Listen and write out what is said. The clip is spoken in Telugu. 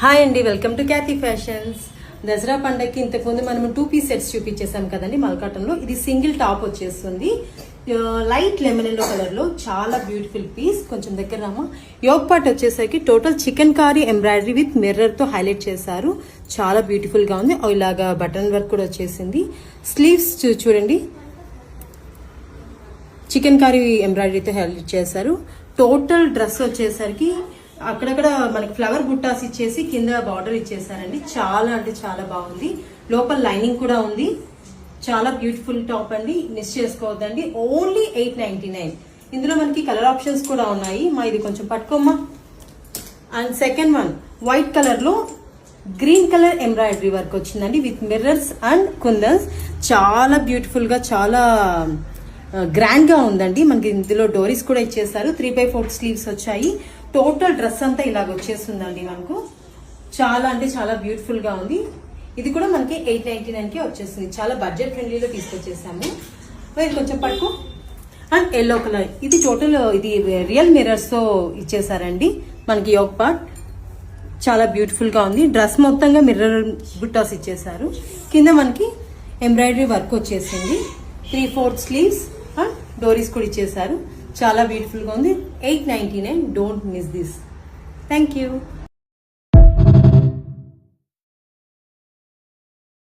హాయ్ అండి, welcome to Kathy Fashions. Dasara పండగకి ఇంతకుముందు మనం 2 పీస్ సెట్స్ చూపించేసాం కదండి మల్కాటంలో. ఇది సింగిల్ టాప్ వచ్చేస్తుంది, లైట్ లెమన్ ఎల్లో కలర్ లో, చాలా బ్యూటిఫుల్ పీస్. కొంచెం దగ్గర రామా. యోగ్ పార్ట్ వచ్చేసరికి total chikankari embroidery with mirror తో హైలైట్ చేశారు. చాలా బ్యూటిఫుల్ గా ఉంది. ఇలాగా బటన్ వర్క్ కూడా వచ్చేసింది. స్లీవ్స్ చూడండి, చికెన్ కారీ ఎంబ్రాయిడరీతో హైలైట్ చేశారు. టోటల్ డ్రెస్ వచ్చేసరికి అక్కడక్కడ మనకి ఫ్లవర్ బుట్టాస్ ఇచ్చేసి కింద బార్డర్ ఇచ్చేసారండి. చాలా అంటే చాలా బాగుంది. లోపల లైనింగ్ కూడా ఉంది. చాలా బ్యూటిఫుల్ టాప్ అండి, మిస్ చేసుకోవద్దండి. ఓన్లీ 899. ఇందులో మనకి కలర్ ఆప్షన్స్ కూడా ఉన్నాయి. ఇది కొంచెం పట్టుకోమ్మా. And second one white colour లో గ్రీన్ కలర్ ఎంబ్రాయిడరీ వర్క్ వచ్చిందండి విత్ మిర్రర్స్ అండ్ కుందన్స్. చాలా బ్యూటిఫుల్ గా, చాలా గ్రాండ్ గా ఉందండి. మనకి ఇందులో డోరీస్ కూడా ఇచ్చేసారు. 3/4 స్లీవ్స్ వచ్చాయి. టోటల్ డ్రెస్ అంతా ఇలాగ వచ్చేస్తుందండి మనకు. చాలా అంటే చాలా బ్యూటిఫుల్ గా ఉంది. ఇది కూడా మనకి 899 కి వచ్చేస్తుంది. చాలా బడ్జెట్ ఫ్రెండ్లీలో తీసుకొచ్చేసాము. ఇది కొంచెం పట్టుకో. అండ్ ఎల్లో కలర్, ఇది టోటల్ ఇది రియల్ మిర్రర్స్ తో ఇచ్చేసారండి మనకి యోగ్ పార్ట్. చాలా బ్యూటిఫుల్ గా ఉంది. డ్రెస్ మొత్తంగా మిర్రర్ బుట్టాస్ ఇచ్చేసారు. కింద మనకి ఎంబ్రాయిడరీ వర్క్ వచ్చేసింది. 3/4 స్లీవ్స్ అండ్ డోరీస్ కూడా ఇచ్చేసారు. చాలా బ్యూటిఫుల్ గా ఉంది. 899. Don't miss this. Thank you.